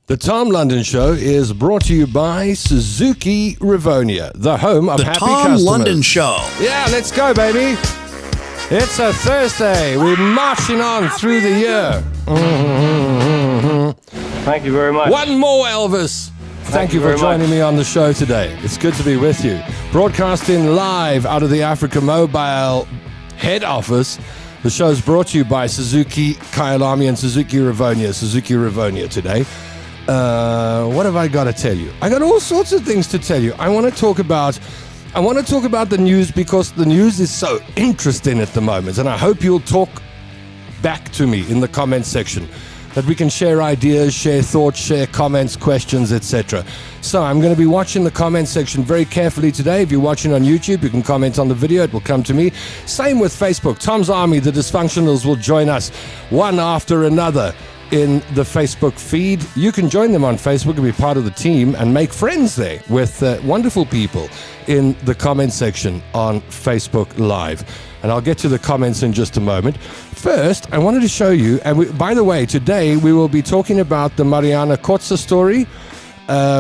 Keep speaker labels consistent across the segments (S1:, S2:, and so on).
S1: The Tom London Show is brought to you by Suzuki Rivonia, the home of happy customers.
S2: The Tom London Show.
S1: Yeah, let's go, baby. It's a Thursday. We're marching on through the year.
S3: Thank you very much.
S1: One more, Elvis. Thank you for joining me on the show today. It's good to be with you. Broadcasting live out of the Africa Mobile head office. The show is brought to you by Suzuki Kyalami and Suzuki Rivonia. Suzuki Rivonia today. What have I got to tell you? I got all sorts of things to tell you. I want to talk about the news because the news is so interesting at the moment, and I hope you'll talk back to me in the comment section, that we can share ideas, share thoughts, share comments, questions, etc. So I'm going to be watching the comment section very carefully today. If you're watching on YouTube, you can comment on the video. It will come to me. Same with Facebook. Tom's Army, the Dysfunctionals, will join us one after another in the Facebook feed. You can join them on Facebook and be part of the team and make friends there with wonderful people in the comment section on Facebook Live. And I'll get to the comments in just a moment. First, I wanted to show you, and by the way, today we will be talking about the Mariana Kotze story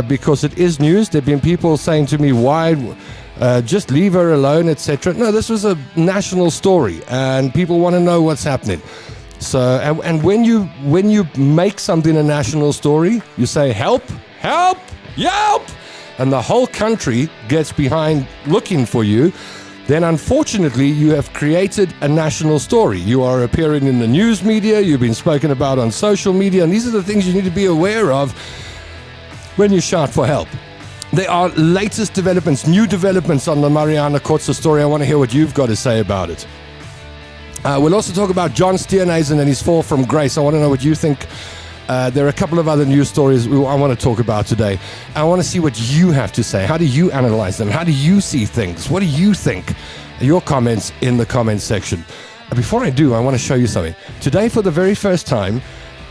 S1: because it is news. There have been people saying to me, why just leave her alone, etc. No, this was a national story and people want to know what's happening. So, and when you make something a national story, you say, help, help, help, and the whole country gets behind looking for you, then unfortunately you have created a national story. You are appearing in the news media, you've been spoken about on social media, and these are the things you need to be aware of when you shout for help. There are latest developments, new developments on the Mariana Kotze story. I want to hear what you've got to say about it. We'll also talk about John Steenhuisen and his fall from grace. I want to know what you think. There are a couple of other news stories I want to talk about today. I want to see what you have to say. How do you analyze them? How do you see things? What do you think? Your comments in the comments section. Before I do, I want to show you something. Today, for the very first time,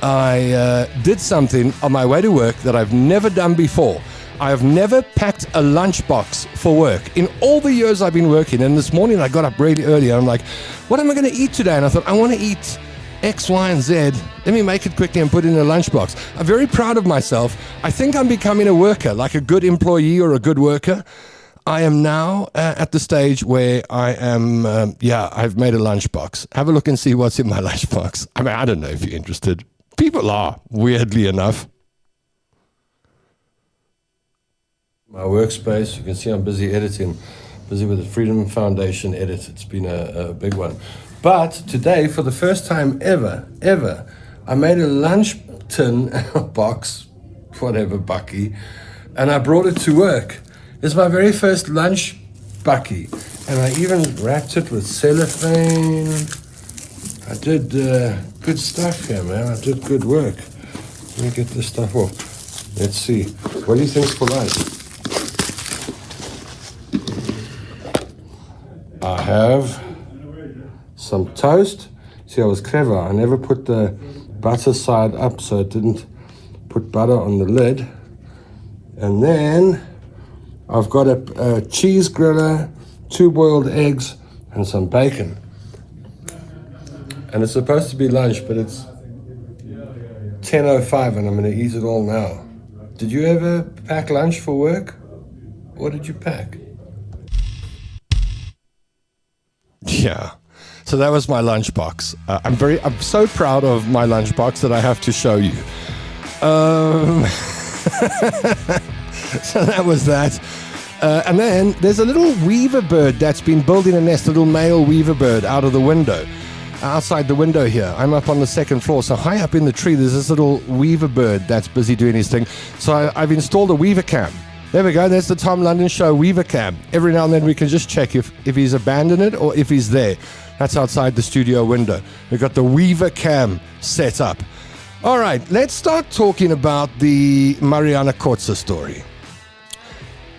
S1: I did something on my way to work that I've never done before. I have never packed a lunchbox for work in all the years I've been working. And this morning I got up really early and I'm like, what am I going to eat today? And I thought, I want to eat X, Y, and Z. Let me make it quickly and put it in a lunchbox. I'm very proud of myself. I think I'm becoming a worker, like a good employee or a good worker. I am now at the stage where I am, I've made a lunchbox. Have a look and see what's in my lunchbox. I mean, I don't know if you're interested. People are, weirdly enough. My workspace, you can see I'm busy editing, busy with the Freedom Foundation edit. It's been a big one. But today, for the first time ever, I made a lunch tin box, whatever, bucky, and I brought it to work. It's my very first lunch bucky, and I even wrapped it with cellophane. I did good stuff here, man. I did good work. Let me get this stuff off. Let's see. What do you think's for lunch? I have some toast. See, I was clever. I never put the butter side up so it didn't put butter on the lid. And then I've got a cheese griller, 2 boiled eggs, and some bacon. And it's supposed to be lunch, but it's 10:05 and I'm going to eat it all now. Did you ever pack lunch for work? What did you pack? Yeah, so that was my lunchbox. I'm so proud of my lunchbox that I have to show you. So that was that. And then there's a little weaver bird that's been building a nest, a little male weaver bird out of the window. Outside the window here. I'm up on the second floor, so high up in the tree there's this little weaver bird that's busy doing his thing. So I've installed a weaver cam. There we go, there's the Tom London Show weaver cam. Every now and then we can just check if he's abandoned it or if he's there. That's outside the studio window. We've got the weaver cam set up. All right, let's start talking about the Mariana Kotze story.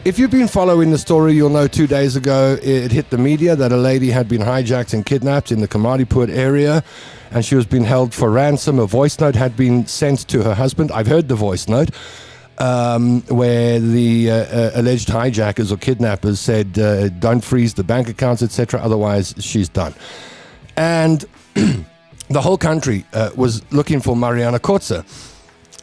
S1: If you've been following the story, you'll know 2 days ago it hit the media that a lady had been hijacked and kidnapped in the Kamaripur area, and she was being held for ransom. A voice note had been sent to her husband. I've heard the voice note. Where the alleged hijackers or kidnappers said, don't freeze the bank accounts, etc., otherwise she's done. And the whole country was looking for Mariana Kotze.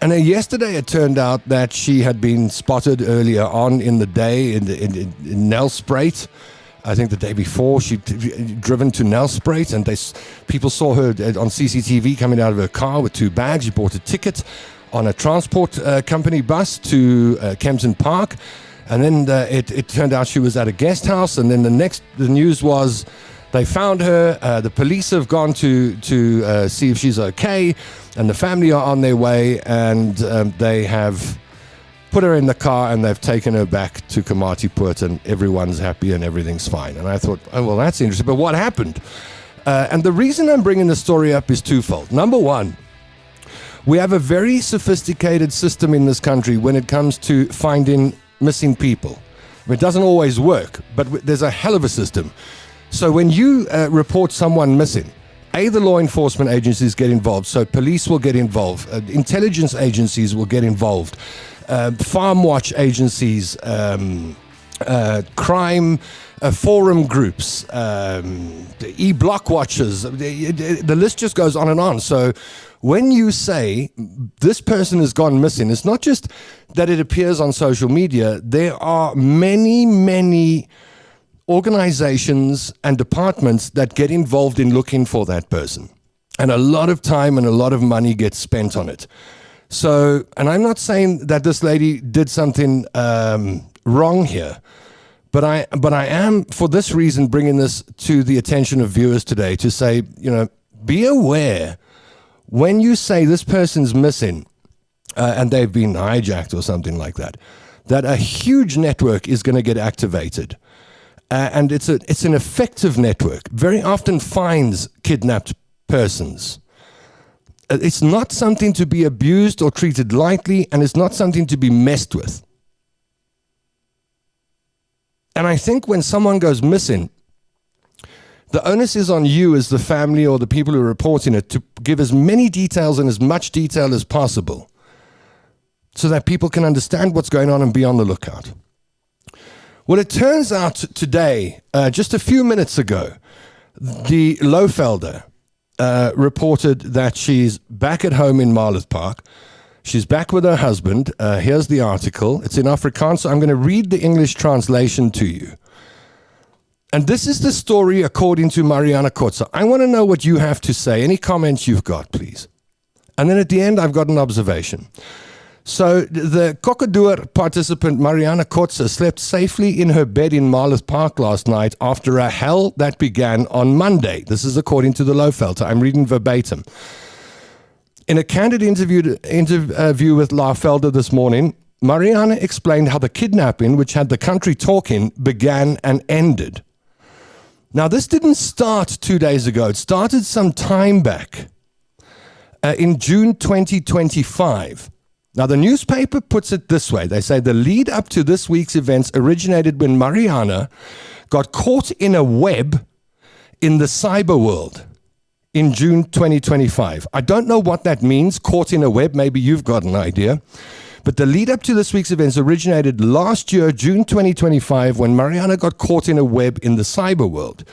S1: And yesterday it turned out that she had been spotted earlier on in the day in Nelspruit. I think the day before she'd driven to Nelspruit, and people saw her on CCTV coming out of her car with 2 bags. She bought a ticket on a transport company bus to Kempton Park. And then it turned out she was at a guest house. And then the news was they found her. The police have gone to see if she's okay. And the family are on their way, and they have put her in the car, and they've taken her back to Komatipoort, and everyone's happy and everything's fine. And I thought, oh, well, that's interesting. But what happened? And the reason I'm bringing the story up is twofold. Number one, we have a very sophisticated system in this country when it comes to finding missing people. It doesn't always work, but there's a hell of a system. So when you report someone missing, the law enforcement agencies get involved, so police will get involved, intelligence agencies will get involved, farm watch agencies, crime forum groups, e-block watchers, the list just goes on and on. So when you say this person has gone missing, it's not just that it appears on social media. There are many organizations and departments that get involved in looking for that person. And a lot of time and a lot of money gets spent on it. So, and I'm not saying that this lady did something wrong here, but I am, for this reason, bringing this to the attention of viewers today to say, be aware when you say this person's missing and they've been hijacked or something like that, that a huge network is going to get activated. And it's an effective network. Very often finds kidnapped persons. It's not something to be abused or treated lightly, and it's not something to be messed with. And I think when someone goes missing, the onus is on you as the family or the people who are reporting it to give as many details and as much detail as possible so that people can understand what's going on and be on the lookout. Well, it turns out today, just a few minutes ago, the Lohvelder reported that she's back at home in Marloth Park. She's back with her husband. Here's the article. It's in Afrikaans, so I'm going to read the English translation to you. And this is the story according to Mariana Kotze. I want to know what you have to say. Any comments you've got, please. And then at the end, I've got an observation. So the Kokkedoor participant Mariana Kotze slept safely in her bed in Marloth Park last night after a hell that began on Monday. This is according to the Lohvelder. I'm reading verbatim. In a candid interview with Lohvelder this morning, Mariana explained how the kidnapping, which had the country talking, began and ended. Now, this didn't start 2 days ago. It started some time back in June 2025. Now, the newspaper puts it this way. They say the lead up to this week's events originated when Mariana got caught in a web in the cyber world in June 2025. I don't know what that means, caught in a web. Maybe you've got an idea. But the lead up to this week's events originated last year, June 2025, when Mariana got caught in a web in the cyber world.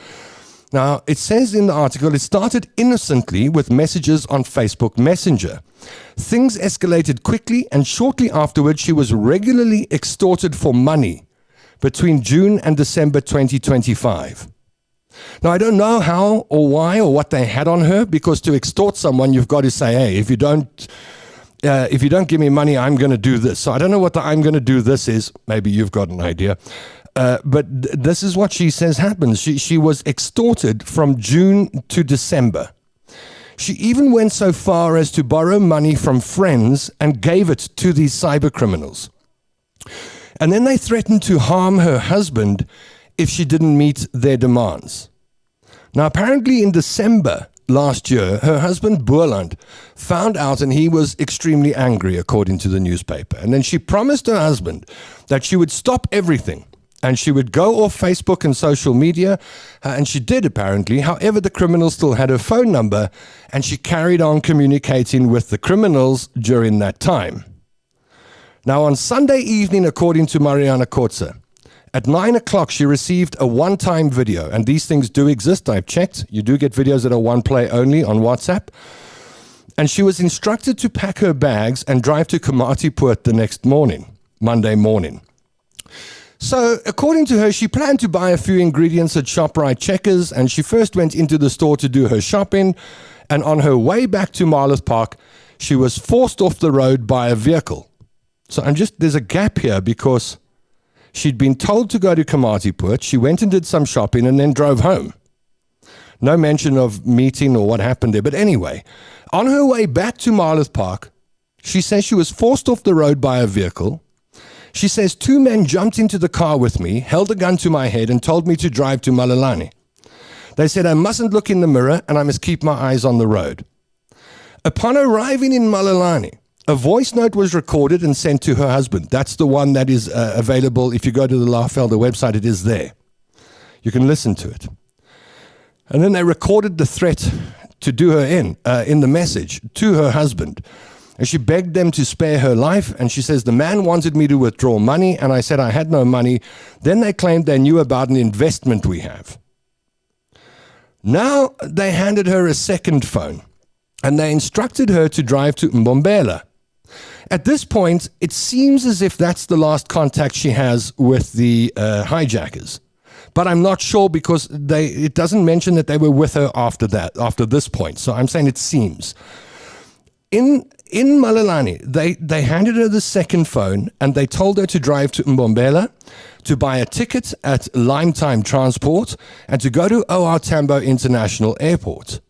S1: Now, it says in the article, it started innocently with messages on Facebook Messenger. Things escalated quickly, and shortly afterwards, she was regularly extorted for money between June and December 2025. Now, I don't know how or why or what they had on her, because to extort someone, you've got to say, hey, if you don't give me money, I'm going to do this. So I don't know what the I'm going to do this is. Maybe you've got an idea. But this is what she says happens. She was extorted from June to December. She even went so far as to borrow money from friends and gave it to these cyber criminals. And then they threatened to harm her husband if she didn't meet their demands. Now, apparently in December last year, her husband Boerland found out, and he was extremely angry, according to the newspaper. And then she promised her husband that she would stop everything and she would go off Facebook and social media, and she did apparently. However, the criminals still had her phone number, and she carried on communicating with the criminals during that time. Now, on Sunday evening, according to Mariana Kotze, at 9 o'clock, she received a one-time video, and these things do exist. I've checked. You do get videos that are one play only on WhatsApp. and she was instructed to pack her bags and drive to Komatipoort the next morning, Monday morning. So, according to her, she planned to buy a few ingredients at ShopRite Checkers, and she first went into the store to do her shopping, and on her way back to Marloth Park, she was forced off the road by a vehicle. So there's a gap here because she'd been told to go to Komatipoort, she went and did some shopping and then drove home. No mention of meeting or what happened there, but anyway, on her way back to Marloth Park, she says she was forced off the road by a vehicle. She says 2 men jumped into the car with me, held a gun to my head and told me to drive to Malelane. They said I mustn't look in the mirror and I must keep my eyes on the road. Upon arriving in Malelane, a voice note was recorded and sent to her husband. That's the one that is available. If you go to the Laafvelde website, it is there. You can listen to it. And then they recorded the threat to do her in the message to her husband. And she begged them to spare her life. And she says, the man wanted me to withdraw money. And I said I had no money. Then they claimed they knew about an investment we have. Now they handed her a second phone. And they instructed her to drive to Mbombela. At this point, it seems as if that's the last contact she has with the hijackers. But I'm not sure because it doesn't mention that they were with her after this point. So I'm saying it seems. In Malelane, they handed her the second phone and they told her to drive to Mbombela, to buy a ticket at Limetime Transport, and to go to OR Tambo International Airport.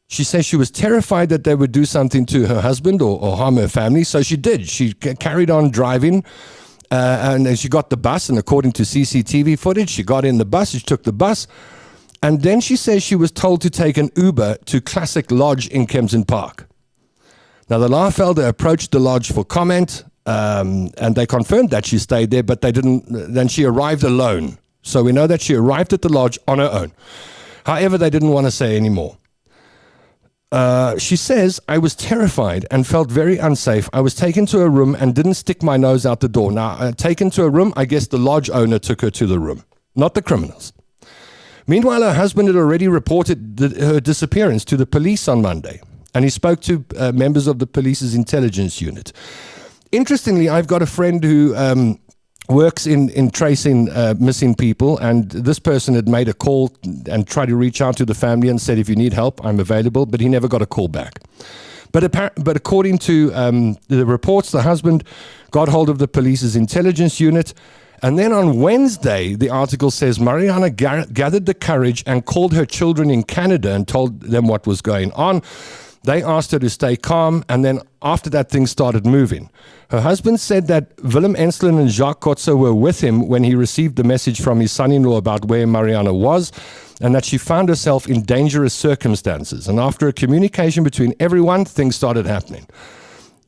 S1: She says she was terrified that they would do something to her husband or harm her family, so she did. She carried on driving, and then she got the bus, and according to CCTV footage, she got in the bus, she took the bus, and then she says she was told to take an Uber to Classic Lodge in Kempton Park. Now, the Laafvelde approached the lodge for comment, and they confirmed that she stayed there, but they didn't. Then she arrived alone. So we know that she arrived at the lodge on her own. However, they didn't want to say any more. She says, I was terrified and felt very unsafe. I was taken to a room and didn't stick my nose out the door. Now, taken to a room, I guess the lodge owner took her to the room, not the criminals. Meanwhile, her husband had already reported her disappearance to the police on Monday, and he spoke to members of the police's intelligence unit. Interestingly, I've got a friend who works in tracing missing people, and this person had made a call and tried to reach out to the family and said, if you need help, I'm available, but he never got a call back. But according to the reports, the husband got hold of the police's intelligence unit, and then on Wednesday, the article says, Mariana gathered the courage and called her children in Canada and told them what was going on. They asked her to stay calm, and then after that, things started moving. Her husband said that Willem Enslin and Jacques Kotze were with him when he received the message from his son-in-law about where Mariana was, and that she found herself in dangerous circumstances. And after a communication between everyone, things started happening.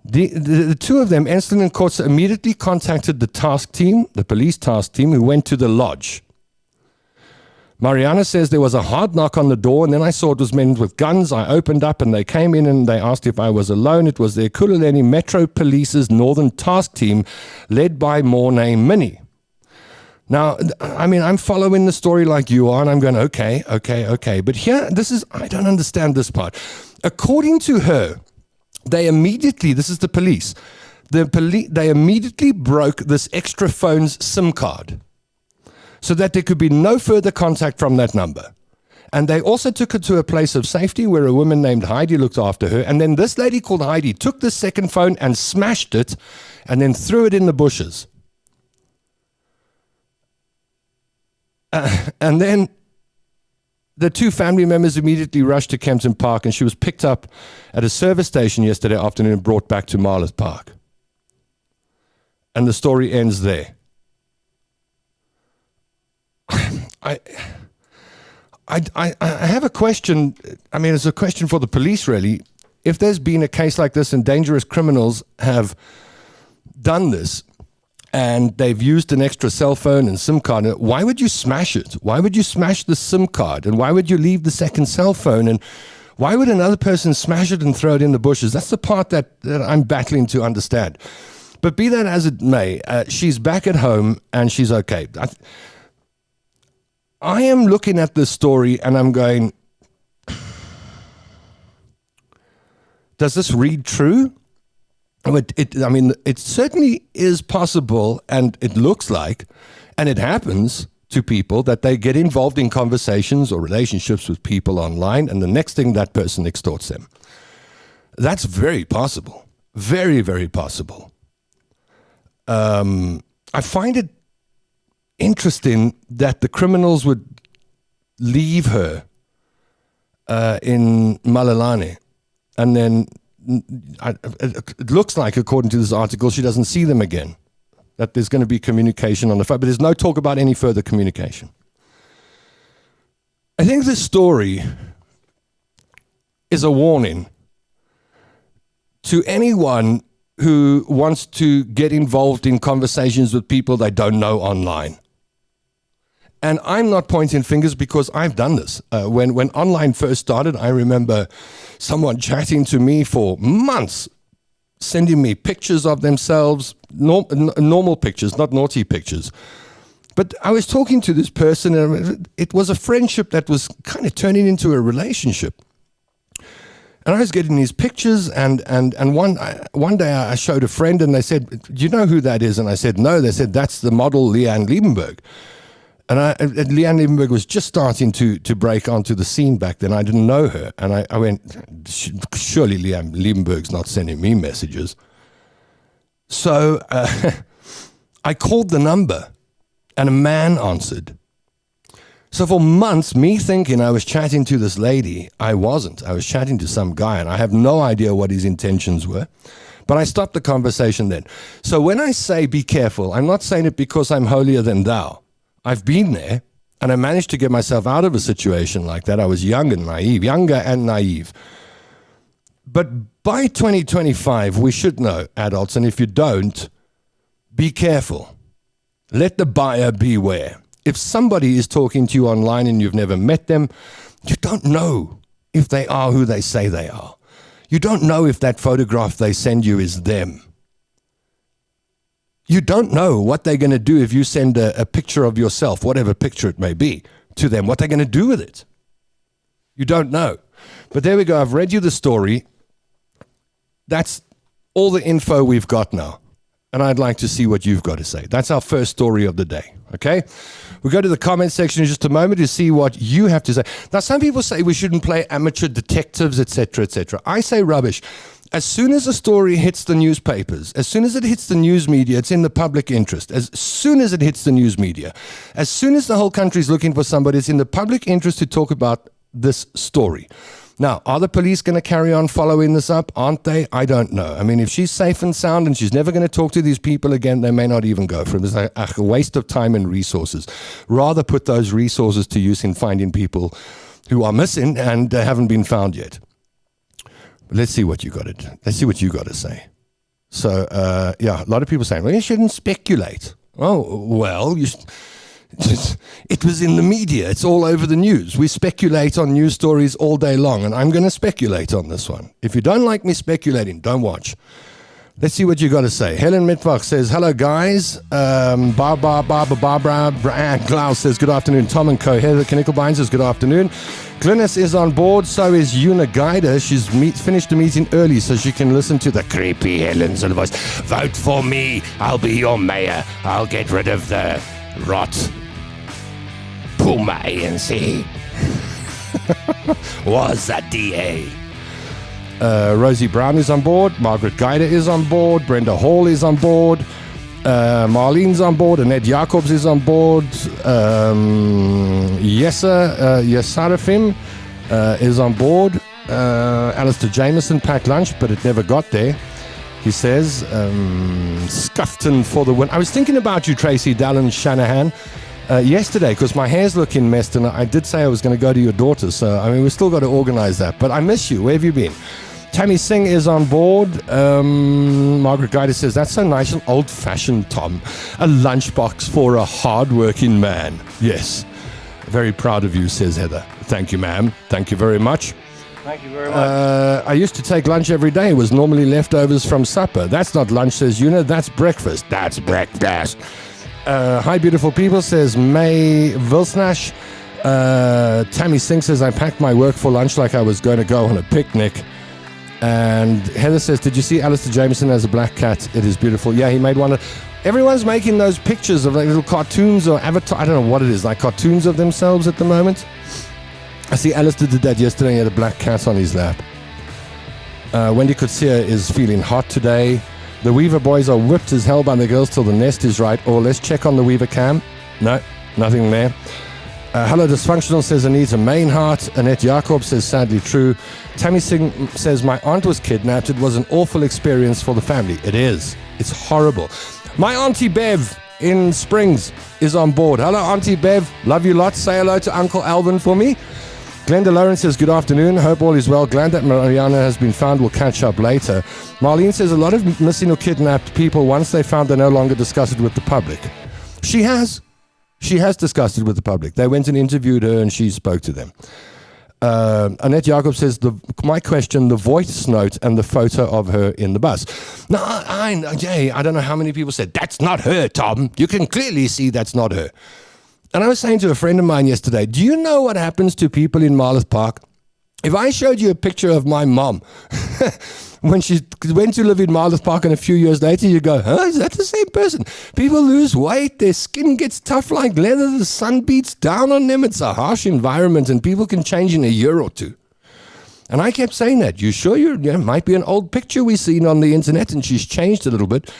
S1: The two of them, Enslin and Kotze, immediately contacted the task team, the police task team, who went to the lodge. Mariana says there was a hard knock on the door, and then I saw it was men with guns. I opened up, and they came in, and they asked if I was alone. It was the Ekurhuleni Metro Police's Northern Task Team, led by Mornay Minnie. Now, I mean, I'm following the story like you are, and I'm going, okay. But here, I don't understand this part. According to her, they immediately, this is the police, they immediately broke this extra phone's SIM card, so that there could be no further contact from that number. And they also took her to a place of safety where a woman named Heidi looked after her. And then this lady called Heidi took the second phone and smashed it and then threw it in the bushes. And then the two family members immediately rushed to Kempton Park, and she was picked up at a service station yesterday afternoon and brought back to Marloth Park. And the story ends there. I have a question. I mean, it's a question for the police, really. If there's been a case like this and dangerous criminals have done this and they've used an extra cell phone and SIM card, why would you smash it? Why would you smash the SIM card? And why would you leave the second cell phone? And why would another person smash it and throw it in the bushes? That's the part that I'm battling to understand. But be that as it may, she's back at home and she's okay. I am looking at this story and I'm going, does this read true? It certainly is possible, and it looks like, and it happens to people that they get involved in conversations or relationships with people online, and the next thing, that person extorts them. That's very possible. Very, very possible. I find it interesting that the criminals would leave her in Malalane, and then it looks like, according to this article, she doesn't see them again, that there's going to be communication on the phone, but there's no talk about any further communication. I think this story is a warning to anyone who wants to get involved in conversations with people they don't know online. And I'm not pointing fingers because I've done this. When online first started, I remember someone chatting to me for months, sending me pictures of themselves, normal pictures, not naughty pictures. But I was talking to this person, and it was a friendship that was kind of turning into a relationship. And I was getting these pictures, and one day I showed a friend, and they said, "Do you know who that is?" And I said, "No." They said, "That's the model Liebenberg." And Leanne Liebenberg was just starting to break onto the scene back then. I didn't know her. And I went, surely Leanne Liebenberg's not sending me messages. So I called the number, and a man answered. So for months, me thinking I was chatting to this lady, I wasn't. I was chatting to some guy, and I have no idea what his intentions were. But I stopped the conversation then. So when I say be careful, I'm not saying it because I'm holier than thou. I've been there, and I managed to get myself out of a situation like that. I was younger and naive. But by 2025, we should know, adults, and if you don't, be careful. Let the buyer beware. If somebody is talking to you online and you've never met them, you don't know if they are who they say they are. You don't know if that photograph they send you is them. You don't know what they're going to do if you send a picture of yourself, whatever picture it may be, to them, what they're going to do with it. You don't know. But there we go. I've read you the story. That's all the info we've got now. And I'd like to see what you've got to say. That's our first story of the day. Okay? We'll go to the comment section in just a moment to see what you have to say. Now, some people say we shouldn't play amateur detectives, etc., etc. I say rubbish. As soon as a story hits the newspapers, as soon as it hits the news media, it's in the public interest. As soon as it hits the news media, as soon as the whole country is looking for somebody, it's in the public interest to talk about this story. Now, are the police going to carry on following this up? Aren't they? I don't know. I mean, if she's safe and sound and she's never going to talk to these people again, they may not even go for it. It's a waste of time and resources. Rather put those resources to use in finding people who are missing and haven't been found yet. Let's see what you got to say. So, a lot of people saying, well, you shouldn't speculate. Oh, well, it was in the media. It's all over the news. We speculate on news stories all day long, and I'm going to speculate on this one. If you don't like me speculating, don't watch. Let's see what you got to say. Helen Mitvach says, hello, guys. Barbara Klaus says, good afternoon. Tom and Co. Heather Knickelbein says, good afternoon. Glynis is on board. So is Una Gaida. She's finished the meeting early so she can listen to the creepy Helen's voice. Vote for me. I'll be your mayor. I'll get rid of the rot. Puma ANC. Was a DA. Rosie Brown is on board. Margaret Gaida is on board. Brenda Hall is on board. Marlene's on board. Annette Jacobs is on board. Yesarafim is on board. Alistair Jameson packed lunch, but it never got there. He says, Scuffton for the win. I was thinking about you, Tracy Dallin Shanahan, yesterday, because my hair's looking messed, and I did say I was going to go to your daughter, so I mean, we've still got to organize that. But I miss you. Where have you been? Tammy Singh is on board. Margaret Gaida says, that's so nice and old-fashioned, Tom. A lunchbox for a hard-working man. Yes. Very proud of you, says Heather. Thank you, ma'am. Thank you very much.
S2: Thank you very much.
S1: I used to take lunch every day. It was normally leftovers from supper. That's not lunch, says Una. That's breakfast. That's breakfast. Hi, beautiful people, says May Vilsnash. Tammy Singh says, I packed my work for lunch like I was going to go on a picnic. And Heather says, did you see Alistair Jameson as a black cat? It is beautiful. Yeah, he made one. Everyone's making those pictures of like little cartoons or avatar. I don't know what it is, like cartoons of themselves at the moment. I see Alistair did that yesterday. He had a black cat on his lap. Wendy Kotze is feeling hot today. The Weaver boys are whipped as hell by the girls till the nest is right. Or let's check on the Weaver cam. No, nothing there. Hello Dysfunctional says Anita Mainhart. Annette Jacob says sadly true. Tammy Singh says my aunt was kidnapped. It was an awful experience for the family. It is. It's horrible. My Auntie Bev in Springs is on board. Hello Auntie Bev. Love you lots. Say hello to Uncle Alvin for me. Glenda Lawrence says good afternoon. Hope all is well. Glad that Mariana has been found. We'll catch up later. Marlene says a lot of missing or kidnapped people, once they found, they no longer discuss it with the public. She has discussed it with the public. They went and interviewed her and she spoke to them. Annette Jacob says, my question, the voice note and the photo of her in the bus. Now, I don't know how many people said, that's not her, Tom. You can clearly see that's not her. And I was saying to a friend of mine yesterday, do you know what happens to people in Marloth Park? If I showed you a picture of my mom when she went to live in Marloth Park and a few years later you go, huh, is that the same person? People lose weight, their skin gets tough like leather, the sun beats down on them, it's a harsh environment and people can change in a year or two. And I kept saying that. You sure might be an old picture we've seen on the internet and she's changed a little bit.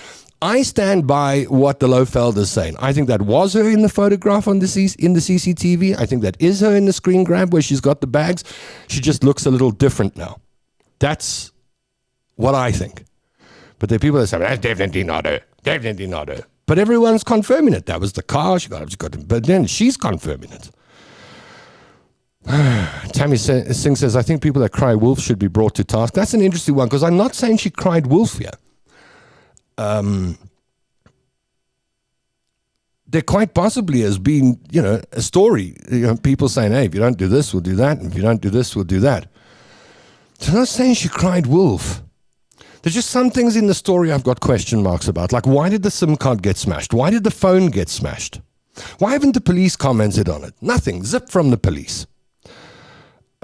S1: I stand by what the Lofeld is saying. I think that was her in the photograph in the CCTV. I think that is her in the screen grab where she's got the bags. She just looks a little different now. That's what I think. But there are people that say, that's definitely not her. Definitely not her. But everyone's confirming it. That was the car. She got it. But then she's confirming it. Tammy Singh says, I think people that cry wolf should be brought to task. That's an interesting one because I'm not saying she cried wolf here. There quite possibly has been, a story. People saying, hey, if you don't do this, we'll do that. And if you don't do this, we'll do that. So I'm not saying she cried wolf. There's just some things in the story I've got question marks about. Like, why did the SIM card get smashed? Why did the phone get smashed? Why haven't the police commented on it? Nothing. Zip from the police.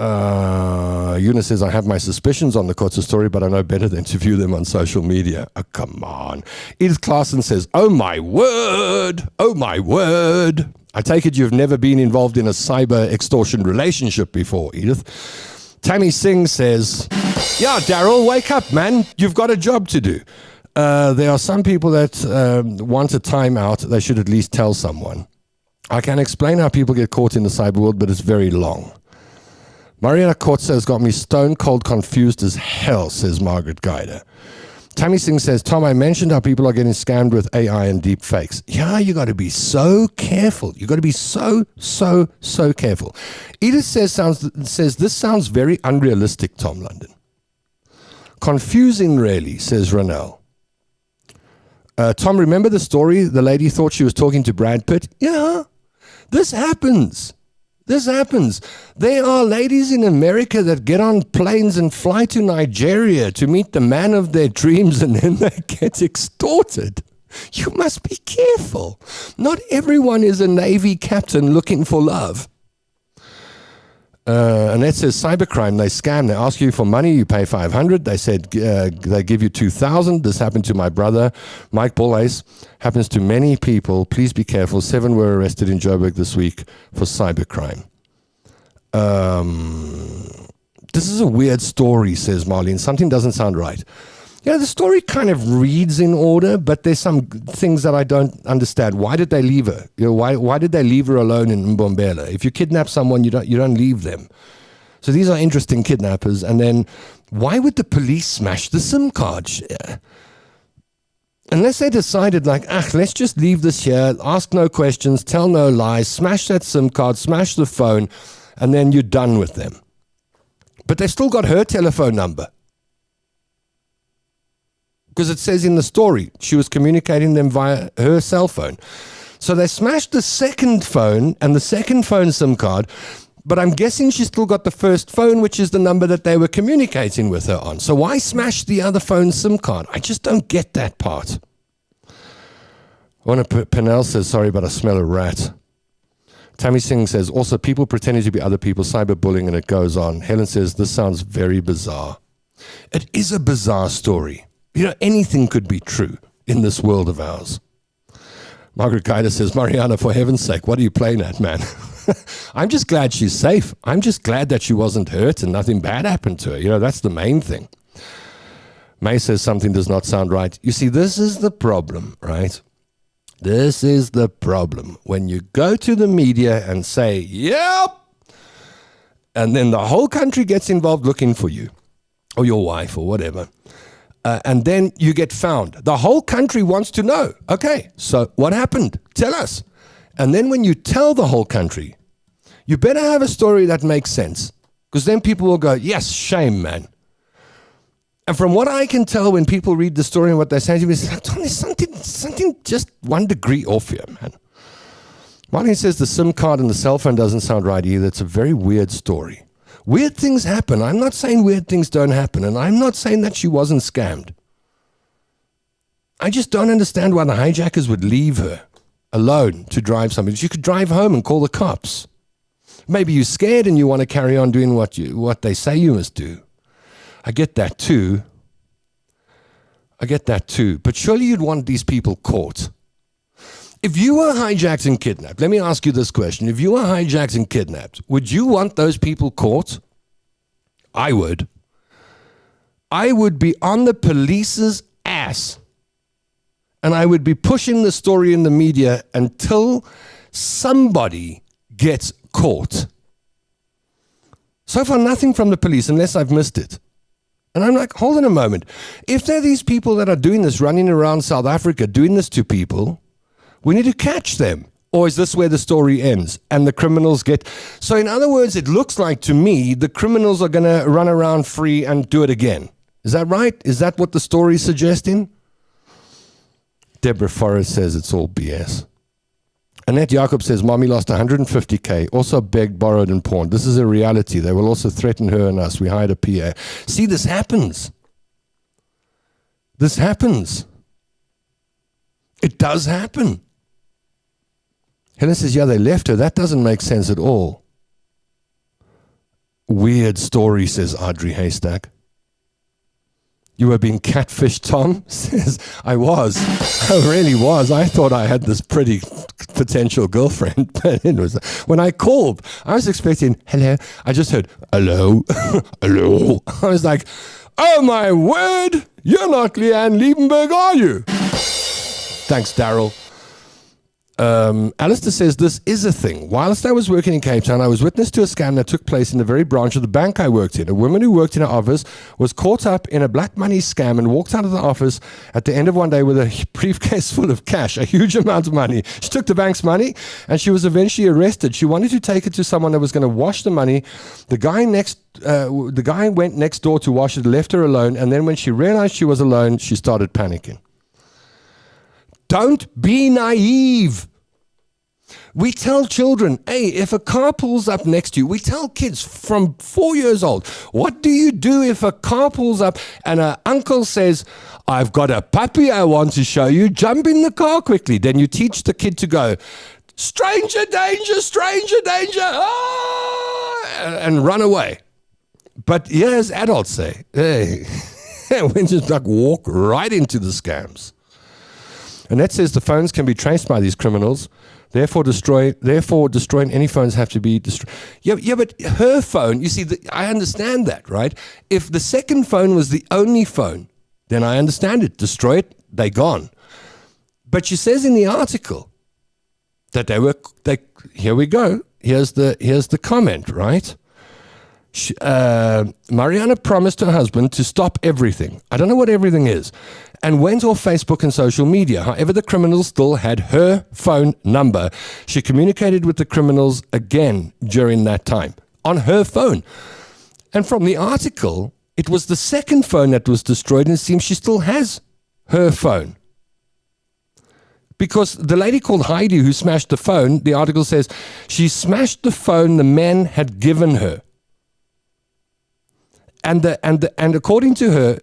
S1: Eunice says, I have my suspicions on the Kotze story, but I know better than to view them on social media. Oh, come on. Edith Clarkson says, oh my word. Oh my word. I take it you've never been involved in a cyber extortion relationship before, Edith. Tammy Singh says, yeah, Daryl, wake up, man. You've got a job to do. There are some people that want a timeout. They should at least tell someone. I can explain how people get caught in the cyber world, but it's very long. Mariana Kotze has got me stone cold confused as hell, says Margaret Guider. Tammy Singh says, Tom, I mentioned how people are getting scammed with AI and deep fakes. Yeah, you got to be so careful. You got to be so careful. Edith says this sounds very unrealistic, Tom London. Confusing, really, says Ronell. Tom, remember the story? The lady thought she was talking to Brad Pitt? Yeah, this happens. This happens. There are ladies in America that get on planes and fly to Nigeria to meet the man of their dreams and then they get extorted. You must be careful. Not everyone is a Navy captain looking for love. Annette says, cybercrime, they scam. They ask you for money, you pay 500. They said they give you 2,000. This happened to my brother, Mike Bullace. Happens to many people. Please be careful. 7 were arrested in Joburg this week for cybercrime. This is a weird story, says Marlene. Something doesn't sound right. The story kind of reads in order, but there's some things that I don't understand. Why did they leave her? Why did they leave her alone in Mbombela? If you kidnap someone, you don't leave them. So these are interesting kidnappers. And then why would the police smash the SIM card? Unless they decided let's just leave this here, ask no questions, tell no lies, smash that SIM card, smash the phone, and then you're done with them. But they've still got her telephone number. Because it says in the story, she was communicating them via her cell phone. So they smashed the second phone and the second phone SIM card, but I'm guessing she still got the first phone, which is the number that they were communicating with her on. So why smash the other phone SIM card? I just don't get that part. Penel says, sorry, but I smell a rat. Tammy Singh says, also people pretending to be other people, cyberbullying, and it goes on. Helen says, this sounds very bizarre. It is a bizarre story. Anything could be true in this world of ours. Margaret Guida says, Mariana, for heaven's sake, what are you playing at, man? I'm just glad she's safe. I'm just glad that she wasn't hurt and nothing bad happened to her. That's the main thing. May says something does not sound right. You see, this is the problem, right? This is the problem. When you go to the media and say, yep, and then the whole country gets involved looking for you or your wife or whatever. And then you get found. The whole country wants to know. Okay, so what happened? Tell us. And then when you tell the whole country, you better have a story that makes sense. Because then people will go, yes, shame, man. And from what I can tell when people read the story and what they say to me, there's something just 1 degree off here, man. Martin says the SIM card and the cell phone doesn't sound right either. It's a very weird story. Weird things happen. I'm not saying weird things don't happen, and I'm not saying that she wasn't scammed. I just don't understand why the hijackers would leave her alone to drive something. She could drive home and call the cops. Maybe you're scared and you want to carry on doing what they say you must do. I get that too. But surely you'd want these people caught. If you were hijacked and kidnapped, let me ask you this question. If you were hijacked and kidnapped, would you want those people caught? I would. I would be on the police's ass. And I would be pushing the story in the media until somebody gets caught. So far, nothing from the police, unless I've missed it. And I'm like, hold on a moment. If there are these people that are doing this, running around South Africa, doing this to people, we need to catch them. Or is this where the story ends and the criminals get... So in other words, it looks like to me the criminals are going to run around free and do it again. Is that right? Is that what the story is suggesting? Deborah Forrest says it's all BS. Annette Jacob says, Mommy lost 150K, also begged, borrowed, and pawned. This is a reality. They will also threaten her and us. We hired a PA. See, this happens. This happens. It does happen. Helen says, yeah, they left her. That doesn't make sense at all. Weird story, says Audrey Haystack. You were being catfished, Tom? Says, I was. I really was. I thought I had this pretty potential girlfriend. But it was, when I called, I was expecting, hello. I just heard, hello, hello. I was like, oh my word, you're not Leanne Liebenberg, are you? Thanks, Daryl. Alistair says, this is a thing. Whilst I was working in Cape Town, I was witness to a scam that took place in the very branch of the bank I worked in. A woman who worked in her office was caught up in a black money scam and walked out of the office at the end of one day with a briefcase full of cash, a huge amount of money. She took the bank's money and she was eventually arrested. She wanted to take it to someone that was going to wash the money. The guy went next door to wash it, left her alone, and then when she realized she was alone, she started panicking. Don't be naive. We tell children, hey, if a car pulls up next to you, we tell kids from 4 years old, what do you do if a car pulls up and an uncle says, I've got a puppy I want to show you, jump in the car quickly. Then you teach the kid to go, stranger danger, and run away. But yeah, as adults say, hey, we just like walk right into the scams. And that says the phones can be traced by these criminals. Therefore, destroying any phones have to be destroyed. Yeah, but her phone, you see, I understand that, right? If the second phone was the only phone, then I understand it. Destroy it, they're gone. But she says in the article that here we go. Here's the comment, right? Mariana promised her husband to stop everything. I don't know what everything is. And went off Facebook and social media. However, the criminals still had her phone number. She communicated with the criminals again during that time on her phone. And from the article, it was the second phone that was destroyed, and it seems she still has her phone. Because the lady called Heidi who smashed the phone, the article says, she smashed the phone the man had given her. And according to her,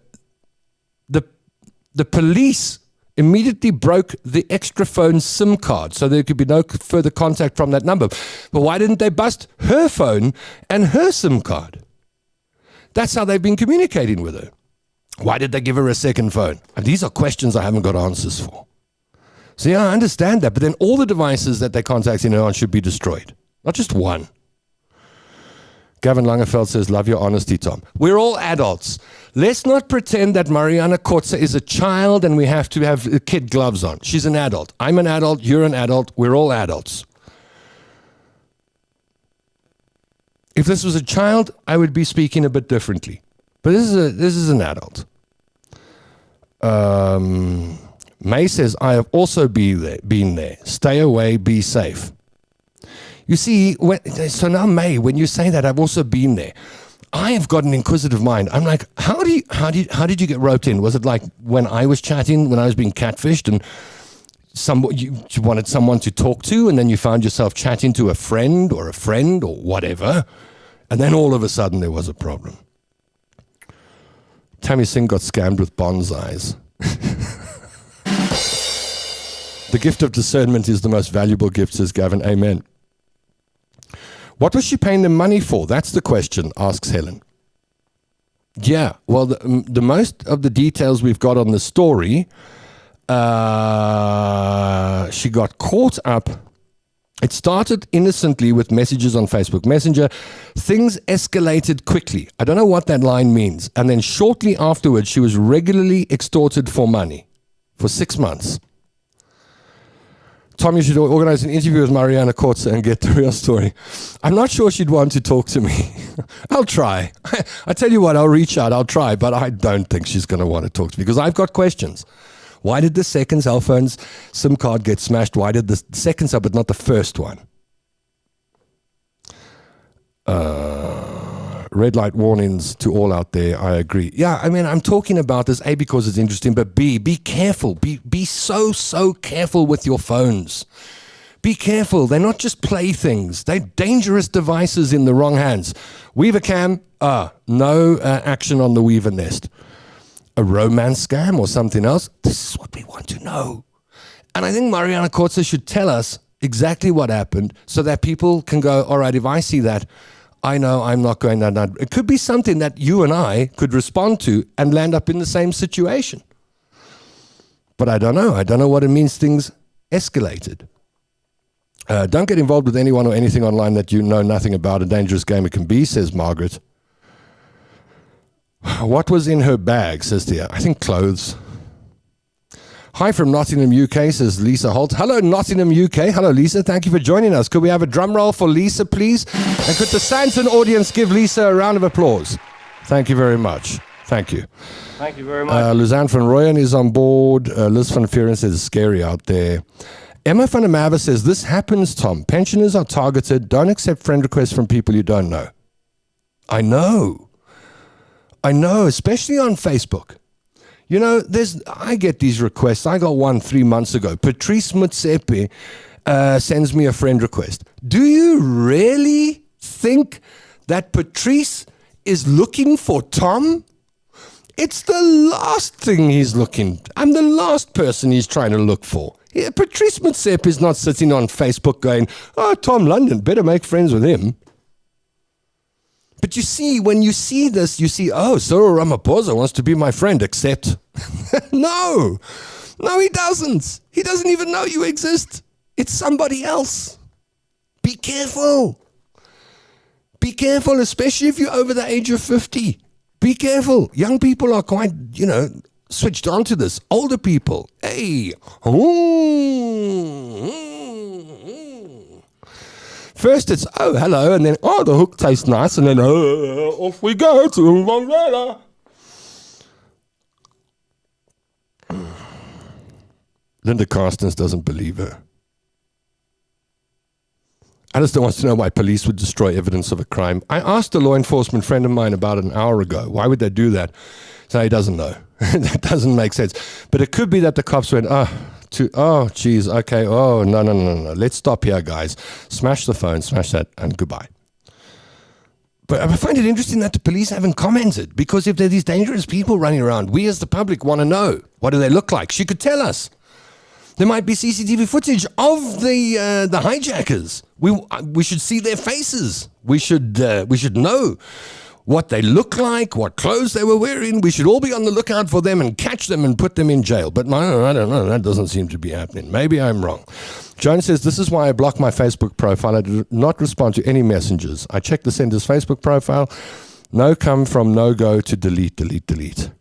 S1: the police immediately broke the extra phone SIM card so there could be no further contact from that number. But why didn't they bust her phone and her SIM card? That's how they've been communicating with her. Why did they give her a second phone? And these are questions I haven't got answers for. So yeah, I understand that, but then all the devices that they're contacting her on should be destroyed, not just one. Gavin Langeveld says, love your honesty, Tom. We're all adults. Let's not pretend that Mariana Kotze is a child and we have to have kid gloves on. She's an adult. I'm an adult. You're an adult. We're all adults. If this was a child, I would be speaking a bit differently. But this is an adult. May says, I have also been there. Stay away, be safe. You see, so now May, when you say that, I've also been there. I have got an inquisitive mind. I'm like, how did you get roped in? Was it like when I was chatting, when I was being catfished, and you wanted someone to talk to, and then you found yourself chatting to a friend or whatever, and then all of a sudden there was a problem. Tammy Singh got scammed with bonsais. The gift of discernment is the most valuable gift, says Gavin. Amen. What was she paying them money for? That's the question, asks Helen. Yeah, well, the most of the details we've got on the story, she got caught up. It started innocently with messages on Facebook Messenger. Things escalated quickly. I don't know what that line means. And then shortly afterwards, she was regularly extorted for money for 6 months. Tom, you should organize an interview with Mariana Kotze and get the real story. I'm not sure she'd want to talk to me. I'll try. I tell you what, I'll reach out, I'll try, but I don't think she's going to want to talk to me because I've got questions. Why did the second cell phone's SIM card get smashed? Why did the second cell, but not the first one? Red light warnings to all out there. I agree. Yeah, I mean, I'm talking about this, A, because it's interesting, but B, be careful. Be so careful with your phones. Be careful. They're not just playthings. They're dangerous devices in the wrong hands. Weaver cam, no action on the Weaver Nest. A romance scam or something else? This is what we want to know. And I think Mariana Kotze should tell us exactly what happened so that people can go, all right, if I see that, I know I'm not going down that. It could be something that you and I could respond to and land up in the same situation. But I don't know. I don't know what it means things escalated. Don't get involved with anyone or anything online that you know nothing about. A dangerous game it can be, says Margaret. What was in her bag, says Thea. I think clothes. Hi from Nottingham, UK, says Lisa Holt. Hello, Nottingham, UK. Hello, Lisa. Thank you for joining us. Could we have a drum roll for Lisa, please? And could the Santon audience give Lisa a round of applause? Thank you very much. Thank you.
S2: Thank you very much.
S1: Luzanne van Rooyen is on board. Liz van Vieren says it's scary out there. Emma van der Merwe says, this happens, Tom. Pensioners are targeted. Don't accept friend requests from people you don't know. I know, especially on Facebook. You know, I get these requests. I got one 3 months ago. Patrice Mutsepe sends me a friend request. Do you really think that Patrice is looking for Tom? It's the last thing he's looking. I'm the last person he's trying to look for. Yeah, Patrice Mutsepe is not sitting on Facebook going, oh, Tom London, better make friends with him. But you see, when you see this, you see, oh, Cyril Ramaphosa wants to be my friend, except, no, he doesn't. He doesn't even know you exist. It's somebody else. Be careful. Be careful, especially if you're over the age of 50. Be careful. Young people are quite, switched on to this. Older people, hey, first it's, oh, hello, and then, oh, the hook tastes nice, and then, off we go to Mongrela. Linda Carstens doesn't believe her. Alistair wants to know why police would destroy evidence of a crime. I asked a law enforcement friend of mine about an hour ago, why would they do that? So he doesn't know. That doesn't make sense. But it could be that the cops went, geez, okay, no. Let's stop here, guys. Smash the phone, smash that, and goodbye. But I find it interesting that the police haven't commented, because if there are these dangerous people running around, we as the public want to know, what do they look like? She could tell us. There might be CCTV footage of the hijackers. We should see their faces. We should know what they look like, what clothes they were wearing. We should all be on the lookout for them and catch them and put them in jail. But I don't know. That doesn't seem to be happening. Maybe I'm wrong. Joan says, this is why I blocked my Facebook profile. I did not respond to any messengers. I checked the sender's Facebook profile. No come from no go to delete. The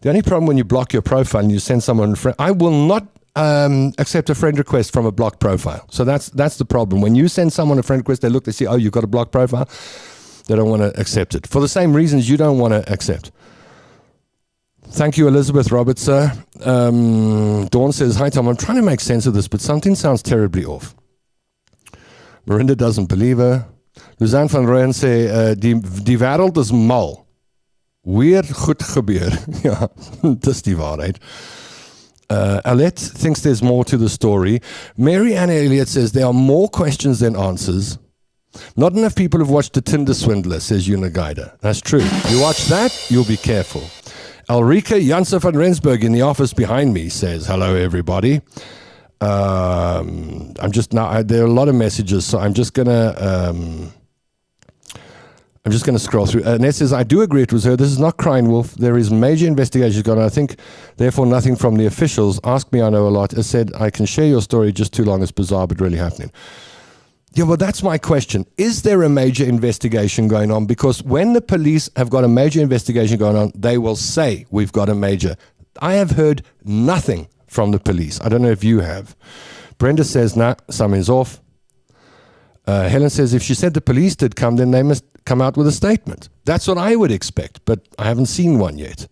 S1: only problem when you block your profile and you send someone, I will not accept a friend request from a blocked profile. So that's the problem. When you send someone a friend request, they see, oh, you've got a blocked profile. They don't want to accept it. For the same reasons you don't want to accept. Thank you, Elizabeth Roberts, sir. Dawn says, hi, Tom. I'm trying to make sense of this, but something sounds terribly off. Marinda doesn't believe her. Luzanne van Rooyen sê, die wêreld is mal. Weer goed gebeur. Ja, dis die waarheid. Alette thinks there's more to the story. Mary Ann Elliott says, there are more questions than answers. Not enough people have watched The Tinder Swindler, says Unagaida. That's true. You watch that, you'll be careful. Ulrika Janse van Rensburg in the office behind me says, hello, everybody. I'm just now, there are a lot of messages, so I'm just going to scroll through. Ned says, I do agree it was her. This is not crying wolf. There is major investigations going on. I think, therefore, nothing from the officials. Ask me, I know a lot. As said, I can share your story just too long. It's bizarre, but really happening. Yeah, well, that's my question. Is there a major investigation going on? Because when the police have got a major investigation going on, they will say, we've got a major. I have heard nothing from the police. I don't know if you have. Brenda says, nah, something's off. Helen says, if she said the police did come, then they must come out with a statement. That's what I would expect, but I haven't seen one yet.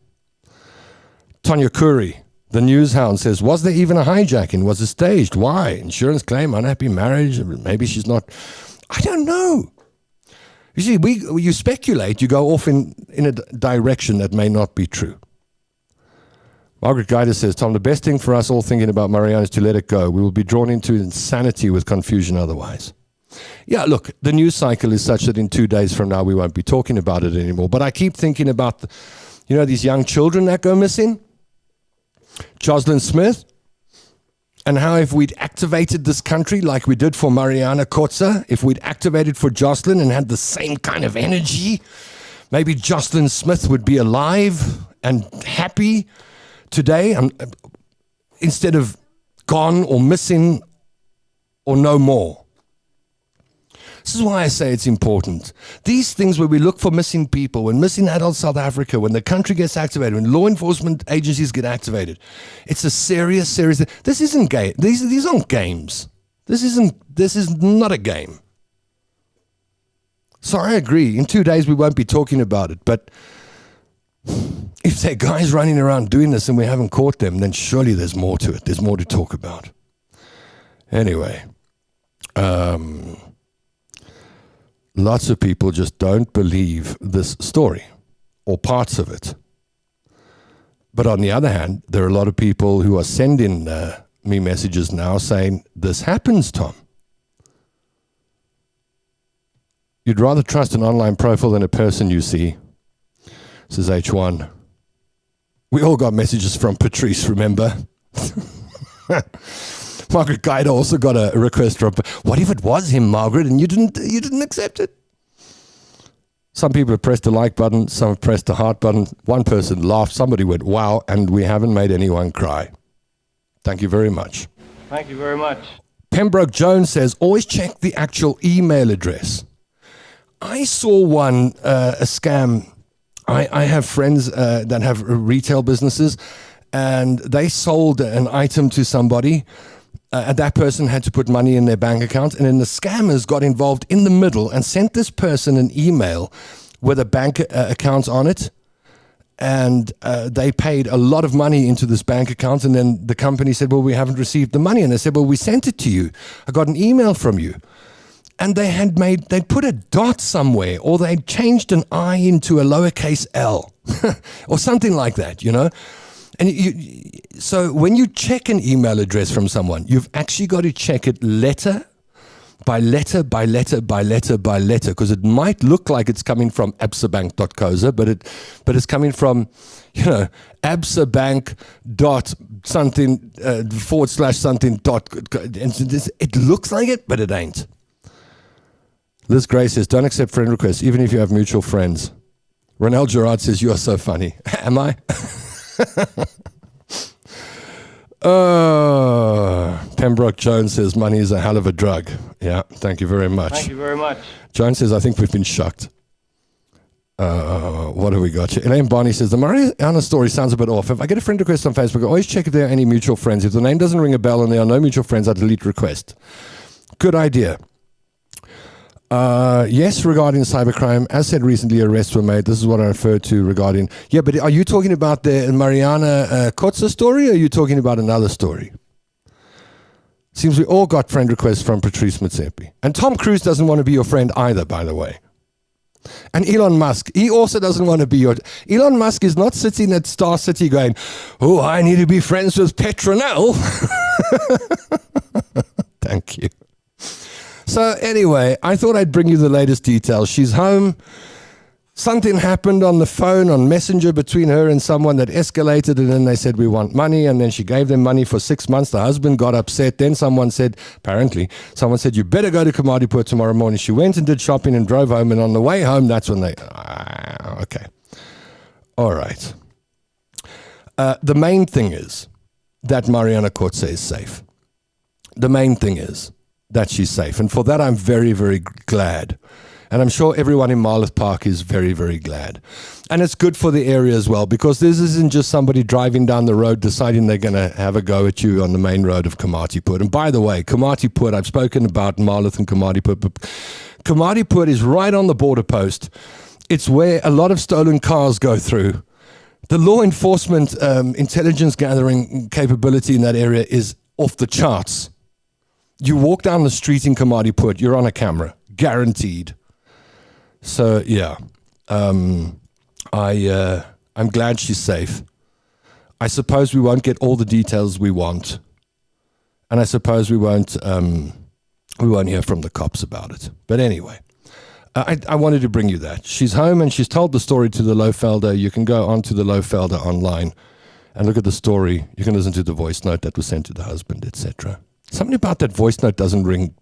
S1: Tonya Curry, the news hound, says, was there even a hijacking? Was it staged? Why? Insurance claim, unhappy marriage, maybe she's not. I don't know. You see, you speculate, you go off in a direction that may not be true. Margaret Guider says, Tom, the best thing for us all thinking about Mariana is to let it go. We will be drawn into insanity with confusion otherwise. Yeah, look, the news cycle is such that in 2 days from now we won't be talking about it anymore. But I keep thinking about, these young children that go missing. Jocelyn Smith, and how if we'd activated this country like we did for Mariana Kotze, if we'd activated for Jocelyn and had the same kind of energy, maybe Jocelyn Smith would be alive and happy today instead of gone or missing or no more. This is why I say it's important. These things where we look for missing people, when missing adult South Africa, when the country gets activated, when law enforcement agencies get activated, it's a serious thing. This isn't game. These aren't games. This is not a game. So I agree. In 2 days we won't be talking about it. But if there are guys running around doing this and we haven't caught them, then surely there's more to it. There's more to talk about. Anyway. Lots of people just don't believe this story or parts of it. But on the other hand, there are a lot of people who are sending me messages now saying, this happens, Tom. You'd rather trust an online profile than a person you see, says H1. We all got messages from Patrice, remember? Margaret Guider also got a request from, what if it was him, Margaret, and you didn't accept it? Some people have pressed the like button, some have pressed the heart button. One person laughed, somebody went, wow, and we haven't made anyone cry. Thank you very much.
S2: Thank you very much.
S1: Pembroke Jones says, always check the actual email address. I saw one, a scam. I have friends that have retail businesses, and they sold an item to somebody. And that person had to put money in their bank account, and then the scammers got involved in the middle and sent this person an email with a bank account on it, and they paid a lot of money into this bank account, and then the company said, well, we haven't received the money, and they said, well, we sent it to you. I got an email from you. And they'd put a dot somewhere, or they'd changed an I into a lowercase l, or something like that, And so when you check an email address from someone, you've actually got to check it letter by letter by letter by letter by letter, because it might look like it's coming from absabank.coza, but it's coming from, absabank dot something / something dot. It looks like it, but it ain't. Liz Gray says, don't accept friend requests, even if you have mutual friends. Ronald Gerard says, "You are so funny." Am I? Pembroke Jones says, "Money is a hell of a drug." Yeah, thank you very much.
S2: Thank you very much.
S1: Jones says, "I think we've been shocked." What have we got here? Elaine Barney says, "The Mariana story sounds a bit off. If I get a friend request on Facebook, I always check if there are any mutual friends. If the name doesn't ring a bell and there are no mutual friends, I delete request." Good idea. Yes, regarding cybercrime, as said recently, arrests were made. This is what I referred to regarding... Yeah, but are you talking about the Mariana Kotze story, or are you talking about another story? Seems we all got friend requests from Patrice Motsepe. And Tom Cruise doesn't want to be your friend either, by the way. And Elon Musk, he also doesn't want to be your... Elon Musk is not sitting at Star City going, "Oh, I need to be friends with Petronell." Thank you. So anyway, I thought I'd bring you the latest details. She's home. Something happened on the phone, on Messenger, between her and someone that escalated, and then they said, "We want money," and then she gave them money for 6 months. The husband got upset. Then someone said, "You better go to Kamadipur tomorrow morning." She went and did shopping and drove home, and on the way home, that's when they... okay. All right. The main thing is that Mariana Kotze is safe. The main thing is that she's safe. And for that, I'm very, very glad. And I'm sure everyone in Marloth Park is very, very glad. And it's good for the area as well, because this isn't just somebody driving down the road deciding they're going to have a go at you on the main road of Kamatiput. And by the way, Kamatiput, I've spoken about Marloth and Kamatiput, but Kamatiput is right on the border post. It's where a lot of stolen cars go through. The law enforcement intelligence gathering capability in that area is off the charts. You walk down the street in Kamatiput, you're on a camera, guaranteed. So yeah, I'm glad she's safe. I suppose we won't get all the details we want, and I suppose we won't hear from the cops about it. But anyway, I wanted to bring you that. She's home and she's told the story to the Lohfelder. You can go onto the Lohfelder online and look at the story. You can listen to the voice note that was sent to the husband, etc. Something about that voice note doesn't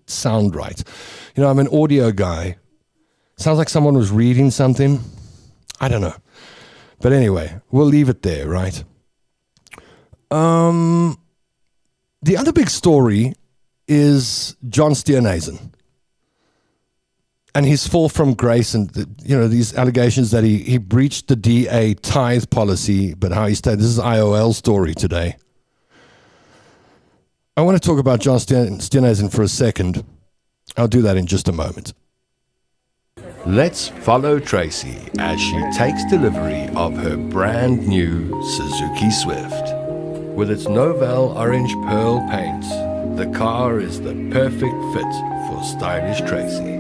S1: sound right. You know, I'm an audio guy. Sounds like someone was reading something. I don't know. But anyway, we'll leave it there, right? The other big story is John Steenhuisen and his fall from grace, and these allegations that he breached the DA tithe policy, but how he stayed. This is IOL story today. I want to talk about John Steenhuisen for a second. I'll do that in just a moment. Let's follow Tracy as she takes delivery of her brand new Suzuki Swift. With its Novell orange pearl paint, the car is the perfect fit for stylish Tracy.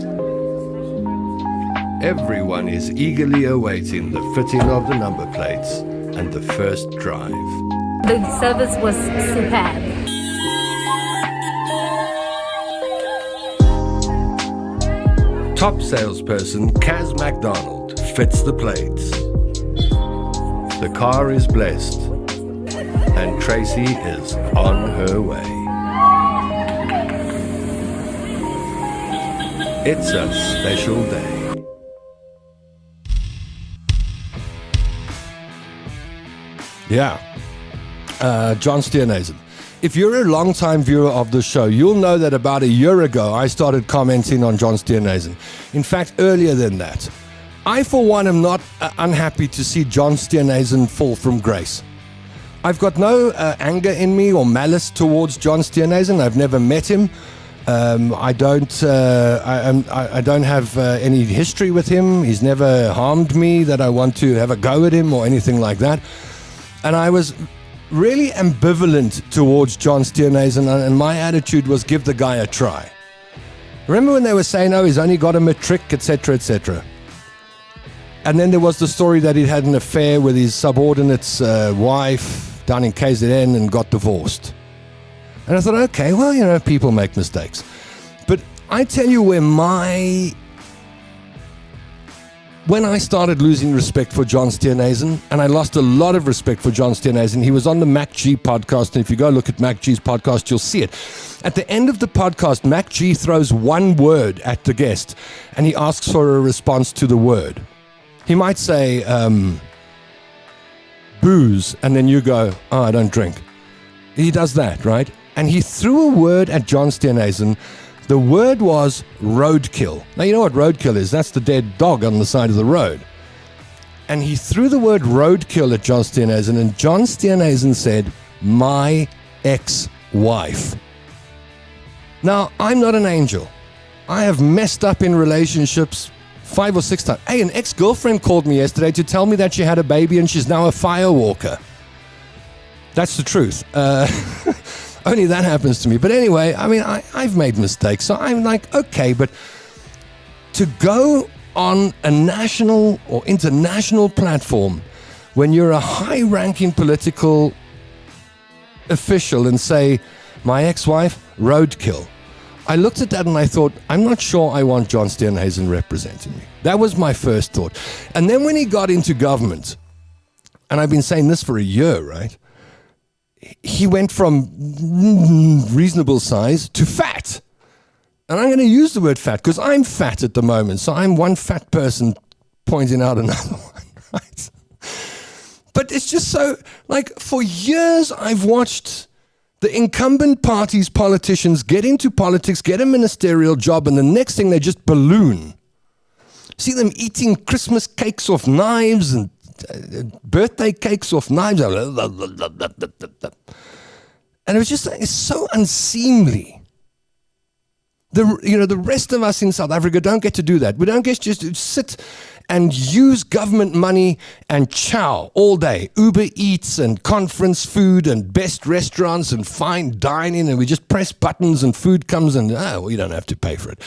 S1: Everyone is eagerly awaiting the fitting of the number plates and the first drive.
S3: The service was superb.
S1: Top salesperson Kaz MacDonald fits the plates. The car is blessed, and Tracy is on her way. It's a special day. Yeah, John Steenhuisen. If you're a long-time viewer of the show, you'll know that about a year ago, I started commenting on John Steenhuisen. In fact, earlier than that. I, for one, am not unhappy to see John Steenhuisen fall from grace. I've got no anger in me or malice towards John Steenhuisen. I've never met him. I don't have any history with him. He's never harmed me that I want to have a go at him or anything like that. And I was really ambivalent towards John Steenhuisen, and my attitude was give the guy a try. Remember when they were saying, oh, he's only got a matric, etc., etc. And then there was the story that he'd had an affair with his subordinate's wife down in KZN and got divorced. And I thought, okay, well, people make mistakes. But I tell you when I started losing respect for John Steenhuisen, and I lost a lot of respect for John Steenhuisen, he was on the Mac G podcast, and if you go look at Mac G's podcast, you'll see it. At the end of the podcast, Mac G throws one word at the guest, and he asks for a response to the word. He might say, booze, and then you go, oh, I don't drink. He does that, right? And he threw a word at John Steenhuisen. The word was roadkill. Now, you know what roadkill is? That's the dead dog on the side of the road. And he threw the word roadkill at John Steenhuisen, and John Steenhuisen said, my ex-wife. Now, I'm not an angel. I have messed up in relationships 5 or 6 times. Hey, an ex-girlfriend called me yesterday to tell me that she had a baby and she's now a firewalker. That's the truth. Only that happens to me. But anyway, I mean, I've made mistakes. So I'm like, okay, but to go on a national or international platform when you're a high-ranking political official and say, my ex-wife, roadkill. I looked at that and I thought, I'm not sure I want John Steenhuisen representing me. That was my first thought. And then when he got into government, and I've been saying this for a year, right? He went from reasonable size to fat. And I'm going to use the word fat because I'm fat at the moment. So I'm one fat person pointing out another one, right? But it's just so, like, for years I've watched the incumbent party's politicians get into politics, get a ministerial job, and the next thing they just balloon. See them eating Christmas cakes off knives and birthday cakes off knives. And it was just, it's so unseemly. The rest of us in South Africa don't get to do that. We don't get just to sit and use government money and chow all day. Uber Eats and conference food and best restaurants and fine dining, and we just press buttons and food comes and, we don't have to pay for it.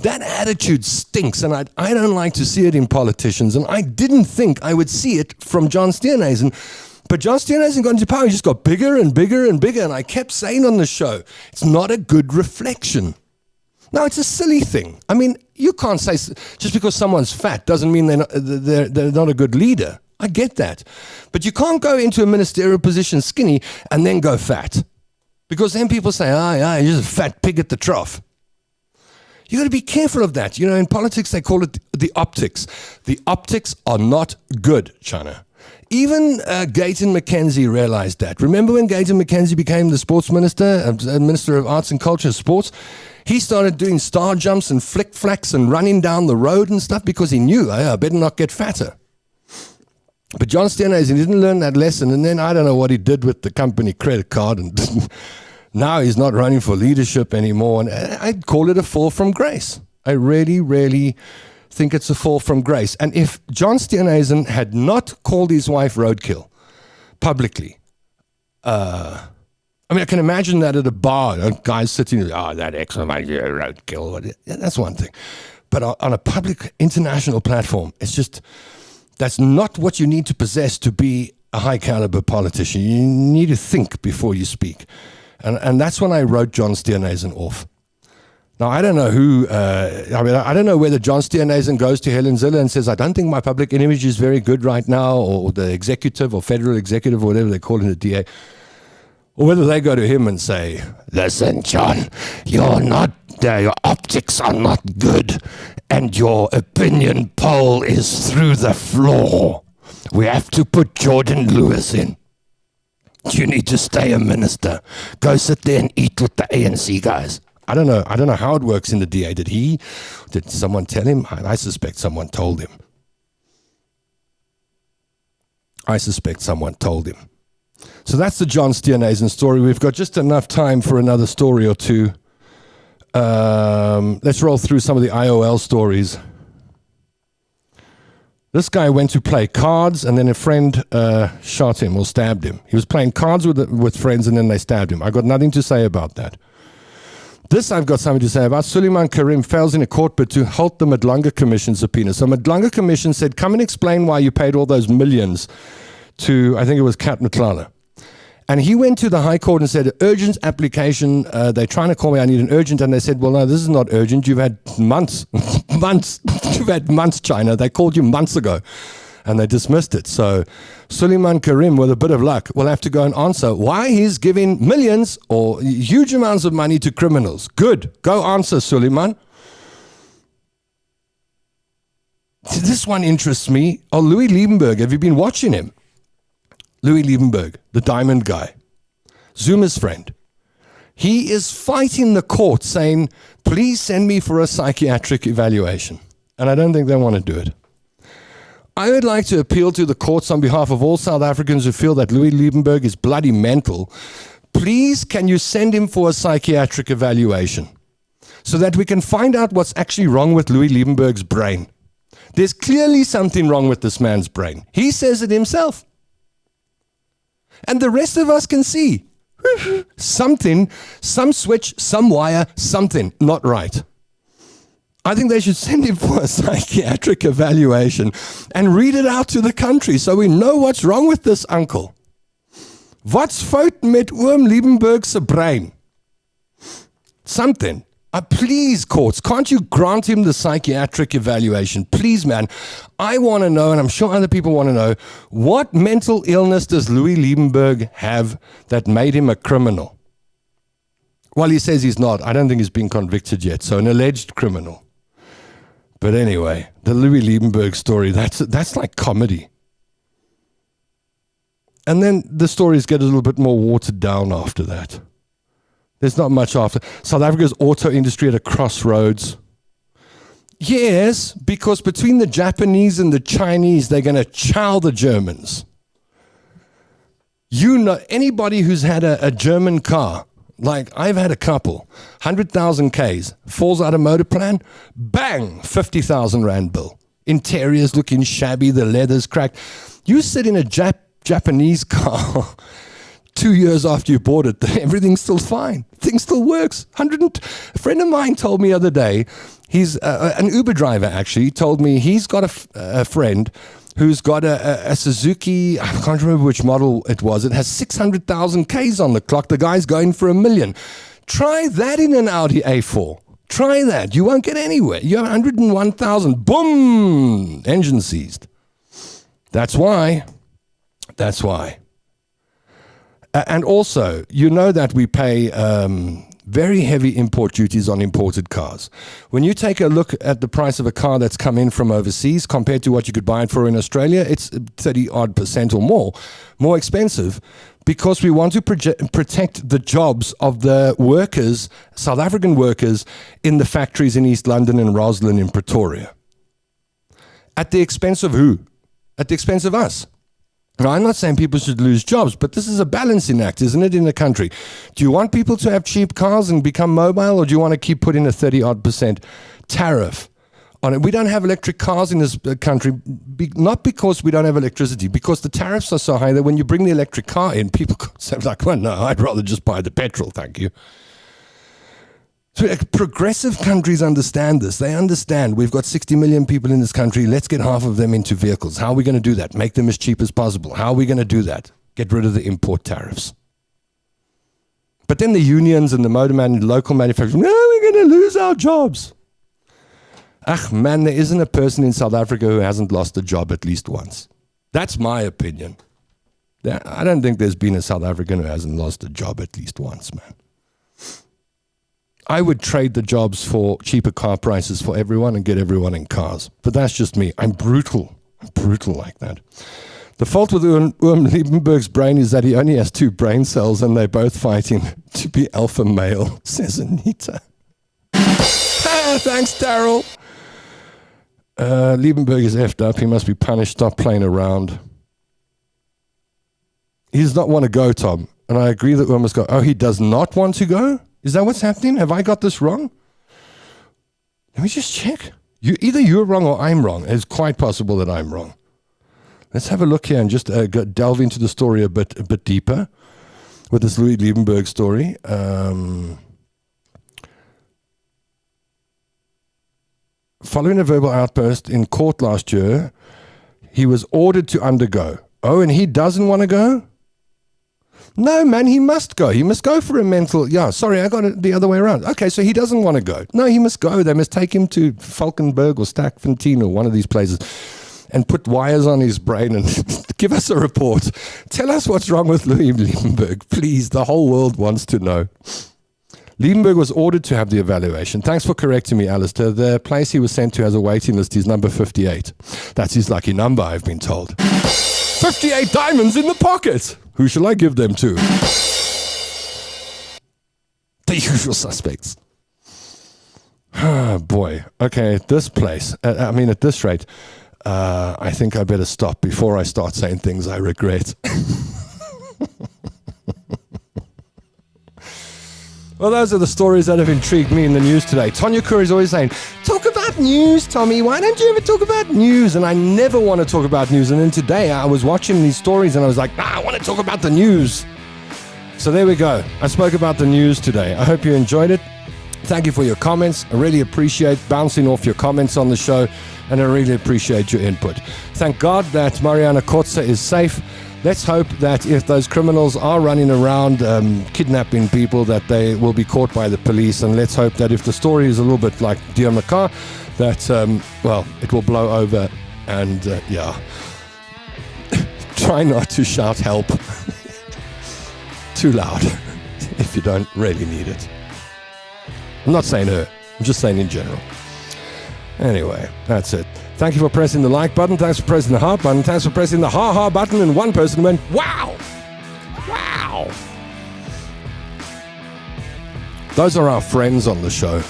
S1: That attitude stinks, and I don't like to see it in politicians, and I didn't think I would see it from John Steenhuisen. But John Steenhuisen got into power, he just got bigger and bigger and bigger, and I kept saying on the show, it's not a good reflection. No, it's a silly thing. I mean, you can't say just because someone's fat doesn't mean they're not a good leader. I get that. But you can't go into a ministerial position skinny and then go fat. Because then people say, you're just a fat pig at the trough. You got to be careful of that. You know, in politics, they call it the optics. The optics are not good, China. Even Gayton McKenzie realized that. Remember when Gayton McKenzie became the sports minister, Minister of Arts and Culture and Sports? He started doing star jumps and flick-flacks and running down the road and stuff because he knew, I better not get fatter. But John Steenhuisen didn't learn that lesson, and then I don't know what he did with the company credit card, and now he's not running for leadership anymore, and I'd call it a fall from grace. I really, really think it's a fall from grace. And if John Steenhuisen had not called his wife roadkill publicly, I can imagine that at a bar, a guy sitting, that ex of mine, roadkill. That's one thing. But on a public international platform, it's just, that's not what you need to possess to be a high caliber politician. You need to think before you speak. And that's when I wrote John Steenhuisen off. Now, I don't know who, I don't know whether John Steenhuisen goes to Helen Zille and says, I don't think my public image is very good right now, or the executive or federal executive or whatever they call it, the DA. Or whether they go to him and say, listen, John, your optics are not good, and your opinion poll is through the floor. We have to put Jordan Lewis in. You need to stay a minister. Go sit there and eat with the ANC guys. I don't know how it works in the DA. Did someone tell him? I suspect someone told him. So that's the John Steenhuisen story. We've got just enough time for another story or two. Let's roll through some of the IOL stories. This guy went to play cards, and then a friend shot him or stabbed him. He was playing cards with friends, and then they stabbed him. I got nothing to say about that. This I've got something to say about. Suleiman Karim fails in a court bid to halt the Madlanga Commission subpoena. So Madlanga Commission said, come and explain why you paid all those millions to, I think it was Kat Matlala. And he went to the High Court and said, urgent application. They're trying to call me, I need an urgent. And they said, well, no, this is not urgent. You've had months. You've had months, China. They called you months ago. And they dismissed it. So Suleiman Karim, with a bit of luck, will have to go and answer why he's giving millions or huge amounts of money to criminals. Good. Go answer, Suleiman. This one interests me. Oh, Louis Liebenberg. Have you been watching him? Louis Liebenberg, the diamond guy, Zuma's friend. He is fighting the court saying, please send me for a psychiatric evaluation. And I don't think they want to do it. I would like to appeal to the courts on behalf of all South Africans who feel that Louis Liebenberg is bloody mental. Please, can you send him for a psychiatric evaluation so that we can find out what's actually wrong with Louis Liebenberg's brain? There's clearly something wrong with this man's brain. He says it himself. And the rest of us can see something, some switch, some wire, something not right. I think they should send him for a psychiatric evaluation and read it out to the country so we know what's wrong with this uncle. Wat's fout met oom Liebenberg se brein? Something. Please, courts, can't you grant him the psychiatric evaluation? Please, man. I want to know, and I'm sure other people want to know, what mental illness does Louis Liebenberg have that made him a criminal? Well, he says he's not. I don't think he's been convicted yet, so an alleged criminal. But anyway, the Louis Liebenberg story, that's like comedy. And then the stories get a little bit more watered down after that. There's not much after. South Africa's auto industry at a crossroads. Yes, because between the Japanese and the Chinese, they're going to chow the Germans. You know, anybody who's had a German car, like I've had a couple, 100,000 Ks, falls out of motor plan, bang, 50,000 Rand bill. Interiors looking shabby, the leather's cracked. You sit in a Japanese car 2 years after you bought it, everything's still fine. Things still works. A friend of mine told me the other day, he's an Uber driver actually, told me he's got a friend who's got a Suzuki, I can't remember which model it was. It has 600,000 Ks on the clock. The guy's going for $1 million. Try that in an Audi A4. Try that. You won't get anywhere. You have 101,000. Boom! Engine seized. That's why. And also, you know that we pay very heavy import duties on imported cars. When you take a look at the price of a car that's come in from overseas compared to what you could buy it for in Australia, it's 30% or more expensive, because we want to protect the jobs of the workers, South African workers, in the factories in East London and Roslyn in Pretoria. At the expense of who? At the expense of us. Now, I'm not saying people should lose jobs, but this is a balancing act, isn't it, in the country? Do you want people to have cheap cars and become mobile, or do you want to keep putting a 30% tariff on it? We don't have electric cars in this country, not because we don't have electricity, because the tariffs are so high that when you bring the electric car in, people say like, well, no, I'd rather just buy the petrol, thank you. So progressive countries understand this. They understand we've got 60 million people in this country. Let's get half of them into vehicles. How are we going to do that? Make them as cheap as possible. How are we going to do that? Get rid of the import tariffs. But then the unions and the local manufacturers, no, we're going to lose our jobs. Ach man, there isn't a person in South Africa who hasn't lost a job at least once. That's my opinion. I don't think there's been a South African who hasn't lost a job at least once, man. I would trade the jobs for cheaper car prices for everyone and get everyone in cars. But that's just me. I'm brutal. Like that. The fault with Oom Liebenberg's brain is that he only has 2 brain cells and they're both fighting to be alpha male, says Anita. Thanks, Daryl. Liebenberg is effed up. He must be punished. Stop playing around. He does not want to go, Tom. And I agree that Oom must go. Oh, he does not want to go? Is that what's happening? Have I got this wrong? Let me just check. Either you're wrong or I'm wrong. It's quite possible that I'm wrong. Let's have a look here and just delve into the story a bit deeper with this Louis Liebenberg story. Following a verbal outburst in court last year, he was ordered to undergo. Oh, and he doesn't want to go? No, man, he must go. He must go for a mental... Yeah, sorry, I got it the other way around. Okay, so he doesn't want to go. No, he must go. They must take him to Falkenberg or Stakfontein or one of these places and put wires on his brain and give us a report. Tell us what's wrong with Louis Liebenberg. Please, the whole world wants to know. Liebenberg was ordered to have the evaluation. Thanks for correcting me, Alistair. The place he was sent to has a waiting list is number 58. That's his lucky number, I've been told. 58 diamonds in the pocket! Who shall I give them to? The usual suspects. Oh, boy. Okay, this place. At this rate, I think I better stop before I start saying things I regret. Well, those are the stories that have intrigued me in the news today. Tonya Curry is always saying, talk about news, Tommy. Why don't you ever talk about news? And I never want to talk about news. And then today I was watching these stories and I was like, I want to talk about the news. So there we go. I spoke about the news today. I hope you enjoyed it. Thank you for your comments. I really appreciate bouncing off your comments on the show, and I really appreciate your input. Thank God that Mariana Kotze is safe. Let's hope that if those criminals are running around kidnapping people, that they will be caught by the police. And let's hope that if the story is a little bit like Dear Makar, that, it will blow over. And, try not to shout help too loud if you don't really need it. I'm not saying her, I'm just saying in general. Anyway, that's it. Thank you for pressing the like button. Thanks for pressing the heart button. Thanks for pressing the ha-ha button. And one person went, wow! Wow! Those are our friends on the show.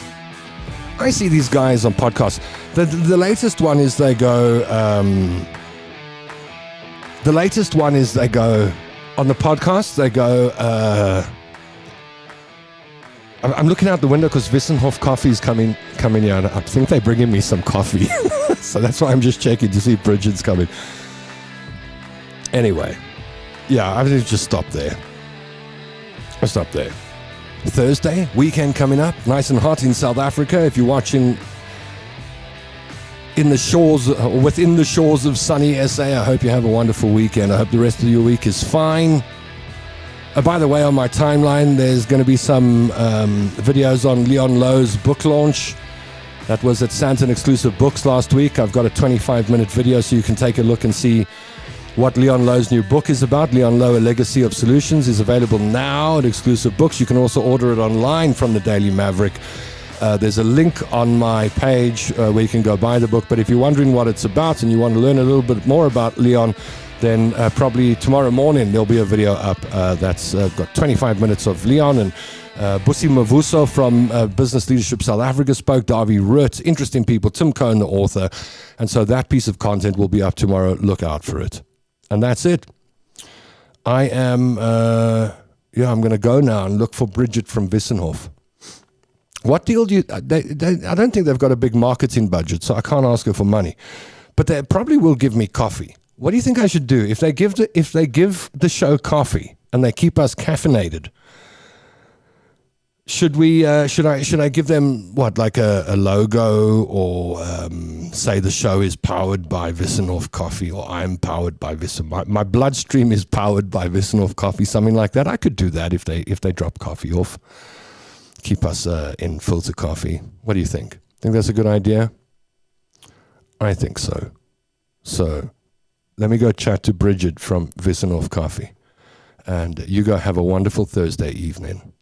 S1: I see these guys on podcasts. The latest one is they go... on the podcast, they go... I'm looking out the window because Wissenhof coffee is coming here. And I think they're bringing me some coffee. So that's why I'm just checking to see if Bridget's coming. Anyway, I think just stop there. I'll stop there. Thursday, weekend coming up. Nice and hot in South Africa. If you're watching in the shores, or within the shores of sunny SA, I hope you have a wonderful weekend. I hope the rest of your week is fine. By the way, on my timeline, there's going to be some videos on Leon Lowe's book launch. That was at Santon Exclusive Books last week. I've got a 25-minute video so you can take a look and see what Leon Lowe's new book is about. Leon Lowe, A Legacy of Solutions, is available now at Exclusive Books. You can also order it online from the Daily Maverick. There's a link on my page where you can go buy the book. But if you're wondering what it's about and you want to learn a little bit more about Leon, then probably tomorrow morning there'll be a video up that's got 25 minutes of Leon, and Busi Mavuso from Business Leadership South Africa spoke, Davy Root, interesting people, Tim Cohen, the author. And so that piece of content will be up tomorrow. Look out for it. And that's it. I am, I'm going to go now and look for Bridget from Wissenhof. What deal do you, I don't think they've got a big marketing budget, so I can't ask her for money. But they probably will give me coffee. What do you think I should do if they give the show coffee and they keep us caffeinated? Should I give them what, like a logo, or say the show is powered by Wissenhof coffee, or I'm powered by Wissenhof. My bloodstream is powered by Wissenhof coffee, something like that. I could do that if they drop coffee off. Keep us in filter coffee. What do you think? Think that's a good idea? I think so. So let me go chat to Bridget from Wissenhof Coffee. And you go have a wonderful Thursday evening.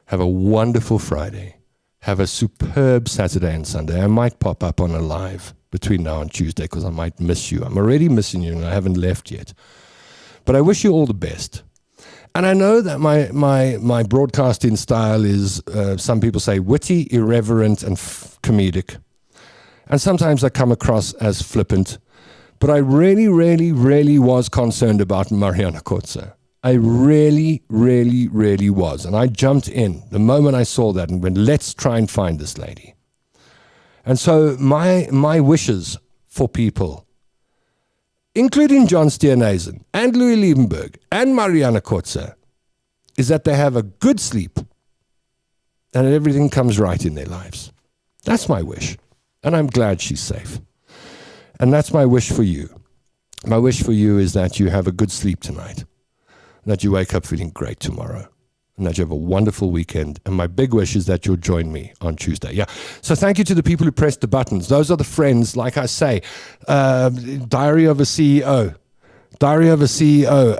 S1: Have a wonderful Friday. Have a superb Saturday and Sunday. I might pop up on a live between now and Tuesday because I might miss you. I'm already missing you and I haven't left yet. But I wish you all the best. And I know that my broadcasting style is, some people say, witty, irreverent, and comedic. And sometimes I come across as flippant. But I really, really, really was concerned about Mariana Kotze. I really, really, really was. And I jumped in the moment I saw that and went, let's try and find this lady. And so my wishes for people, including John Steenhuisen and Louis Liebenberg and Mariana Kotze, is that they have a good sleep and that everything comes right in their lives. That's my wish. And I'm glad she's safe. And that's my wish for you. My wish for you is that you have a good sleep tonight, that you wake up feeling great tomorrow, and that you have a wonderful weekend. And my big wish is that you'll join me on Tuesday. Yeah. So thank you to the people who pressed the buttons. Those are the friends, like I say, Diary of a CEO, Diary of a CEO,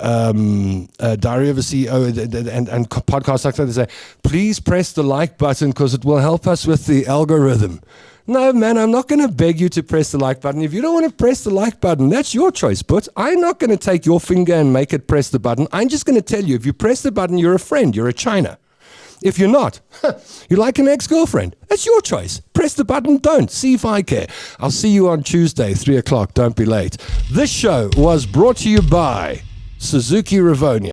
S1: Diary of a CEO, and podcasts like that, they say, please press the like button because it will help us with the algorithm. No, man, I'm not going to beg you to press the like button. If you don't want to press the like button, that's your choice. But I'm not going to take your finger and make it press the button. I'm just going to tell you, if you press the button, you're a friend. You're a China. If you're not, you like an ex-girlfriend. That's your choice. Press the button, don't. See if I care. I'll see you on Tuesday, 3 o'clock. Don't be late. This show was brought to you by Suzuki Rivonia.